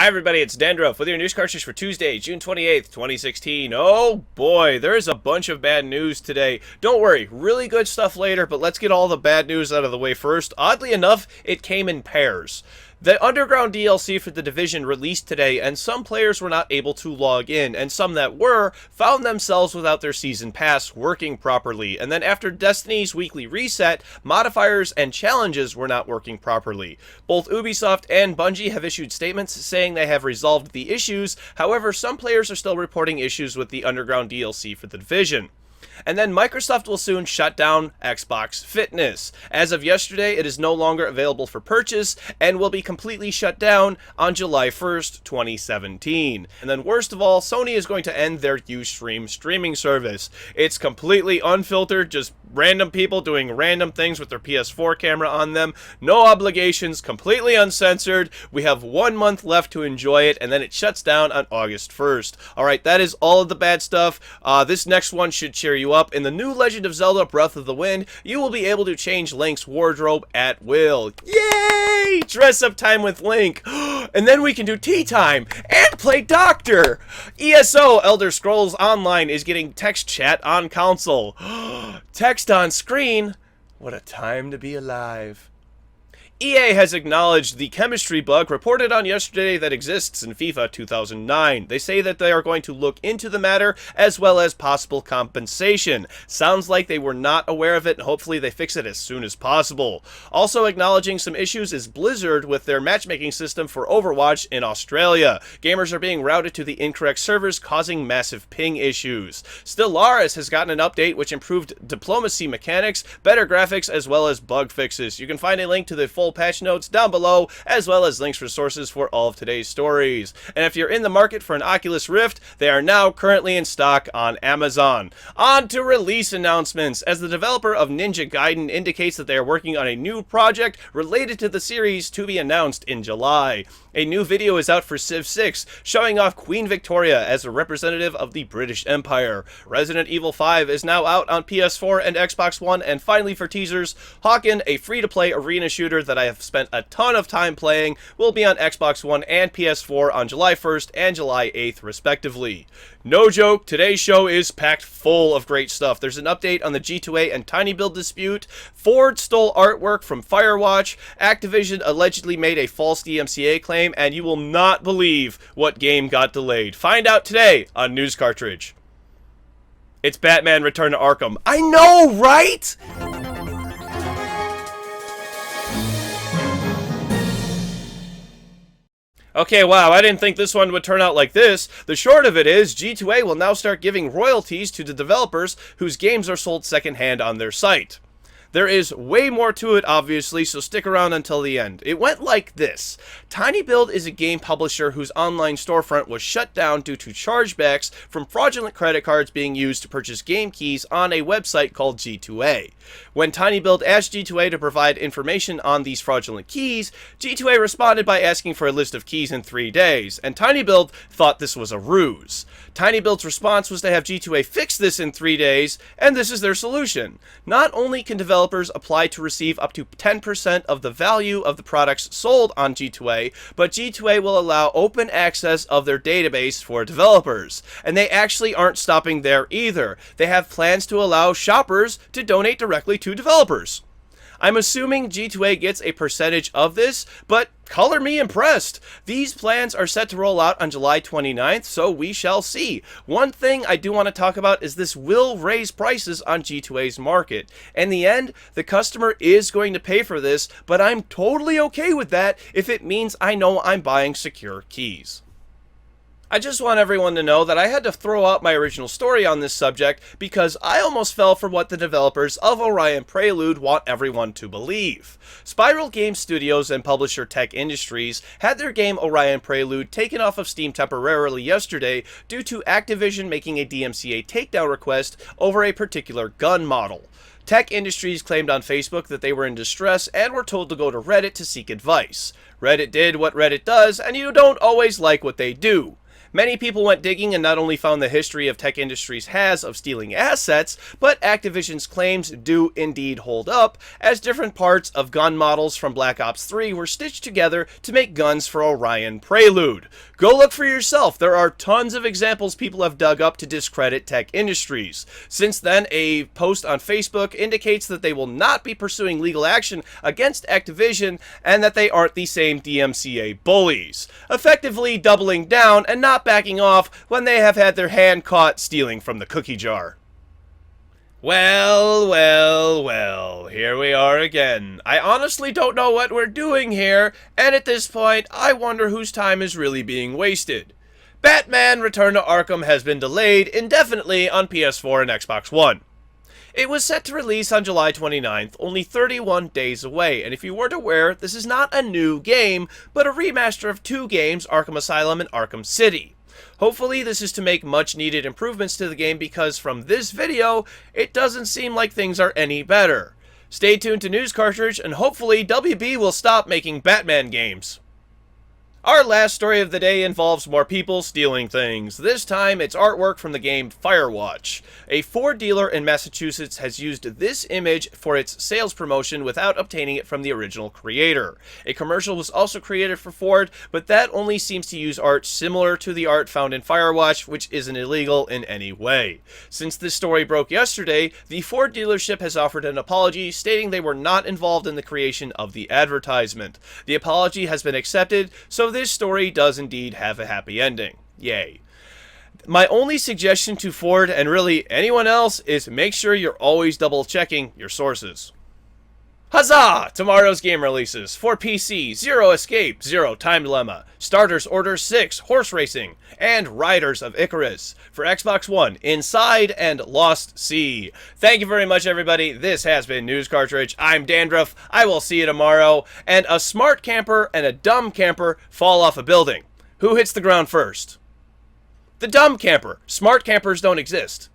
Hi everybody, it's Dandruff with your news cartridge for Tuesday, June 28th, 2016. Oh boy, there's a bunch of bad news today. Don't worry, really good stuff later, but let's get all the bad news out of the way first. Oddly enough, it came in pairs. The Underground DLC for The Division released today, and some players were not able to log in, and some that were found themselves without their season pass working properly. And then after Destiny's weekly reset, modifiers and challenges were not working properly. Both Ubisoft and Bungie have issued statements saying they have resolved the issues. However, some players are still reporting issues with the Underground DLC for The Division. And then Microsoft will soon shut down Xbox Fitness. As of yesterday, it is no longer available for purchase and will be completely shut down on July 1st, 2017. And then worst of all, Sony is going to end their Ustream streaming service. It's completely unfiltered, just random people doing random things with their PS4 camera on them. No obligations, completely uncensored. We have 1 month left to enjoy it, and then it shuts down on August 1st. Alright, that is all of the bad stuff. This next one should cheer you up. In the new Legend of Zelda Breath of the Wind, you will be able to change Link's wardrobe at will. Yay! Dress up time with Link. And then we can do tea time and play Doctor. ESO Elder Scrolls Online is getting text chat on console. Text on screen. What a time to be alive. EA has acknowledged the chemistry bug reported on yesterday that exists in FIFA 2009. They say that they are going to look into the matter as well as possible compensation. Sounds like they were not aware of it, and hopefully they fix it as soon as possible. Also acknowledging some issues is Blizzard with their matchmaking system for Overwatch in Australia. Gamers are being routed to the incorrect servers, causing massive ping issues. Stellaris has gotten an update which improved diplomacy mechanics, better graphics, as well as bug fixes. You can find a link to the full patch notes down below, as well as links for sources for all of today's stories. And if you're in the market for an Oculus Rift, they are now currently in stock on Amazon. On to release announcements, as the developer of Ninja Gaiden indicates that they are working on a new project related to the series to be announced in July. A new video is out for Civ 6, showing off Queen Victoria as a representative of the British Empire. Resident Evil 5 is now out on PS4 and Xbox One, and finally for teasers, Hawken, a free-to-play arena shooter that I have spent a ton of time playing, will be on Xbox One and PS4 on July 1st and July 8th respectively. No joke, today's show is packed full of great stuff. There's an update on the G2A and Tiny Build dispute, Ford stole artwork from Firewatch, Activision allegedly made a false DMCA claim, and you will not believe what game got delayed. Find out today on News Cartridge. It's Batman Return to Arkham. I know, right? Okay, wow, I didn't think this one would turn out like this. The short of it is, G2A will now start giving royalties to the developers whose games are sold secondhand on their site. There is way more to it, obviously, so stick around until the end. It went like this. Tiny Build is a game publisher whose online storefront was shut down due to chargebacks from fraudulent credit cards being used to purchase game keys on a website called G2A. When Tiny Build asked G2A to provide information on these fraudulent keys, G2A responded by asking for a list of keys in 3 days, and Tiny Build thought this was a ruse. Tiny Build's response was to have G2A fix this in 3 days, and this is their solution. Not only can developers apply to receive up to 10% of the value of the products sold on G2A, but G2A will allow open access of their database for developers. And they actually aren't stopping there either. They have plans to allow shoppers to donate directly to developers. I'm assuming G2A gets a percentage of this, but color me impressed. These plans are set to roll out on July 29th, so we shall see. One thing I do want to talk about is this will raise prices on G2A's market. In the end, the customer is going to pay for this, but I'm totally okay with that if it means I know I'm buying secure keys. I just want everyone to know that I had to throw out my original story on this subject because I almost fell for what the developers of Orion Prelude want everyone to believe. Spiral Game Studios and publisher Tech Industries had their game Orion Prelude taken off of Steam temporarily yesterday due to Activision making a DMCA takedown request over a particular gun model. Tech Industries claimed on Facebook that they were in distress and were told to go to Reddit to seek advice. Reddit did what Reddit does, and you don't always like what they do. Many people went digging and not only found the history of tech industries has of stealing assets, but Activision's claims do indeed hold up, as different parts of gun models from Black Ops 3 were stitched together to make guns for Orion Prelude. Go look for yourself. There are tons of examples people have dug up to discredit tech industries. Since then, a post on Facebook indicates that they will not be pursuing legal action against Activision and that they aren't the same DMCA bullies, effectively doubling down and not backing off when they have had their hand caught stealing from the cookie jar. Well, well, well, here we are again. I honestly don't know what we're doing here, and at this point, I wonder whose time is really being wasted. Batman Return to Arkham has been delayed indefinitely on PS4 and Xbox One. It was set to release on July 29th, only 31 days away, and if you weren't aware, this is not a new game, but a remaster of two games, Arkham Asylum and Arkham City. Hopefully this is to make much needed improvements to the game because from this video, it doesn't seem like things are any better. Stay tuned to News Cartridge and hopefully WB will stop making Batman games. Our last story of the day involves more people stealing things. This time, it's artwork from the game Firewatch. A Ford dealer in Massachusetts has used this image for its sales promotion without obtaining it from the original creator. A commercial was also created for Ford, but that only seems to use art similar to the art found in Firewatch, which isn't illegal in any way. Since this story broke yesterday, the Ford dealership has offered an apology, stating they were not involved in the creation of the advertisement. The apology has been accepted, so this story does indeed have a happy ending. Yay. My only suggestion to Ford, and really anyone else, is make sure you're always double checking your sources. Huzzah! Tomorrow's game releases. For PC, Zero Escape, Zero Time Dilemma, Starters Order 6, Horse Racing, and Riders of Icarus. For Xbox One, Inside and Lost Sea. Thank you very much, everybody. This has been News Cartridge. I'm Dandruff. I will see you tomorrow. And a smart camper and a dumb camper fall off a building. Who hits the ground first? The dumb camper. Smart campers don't exist.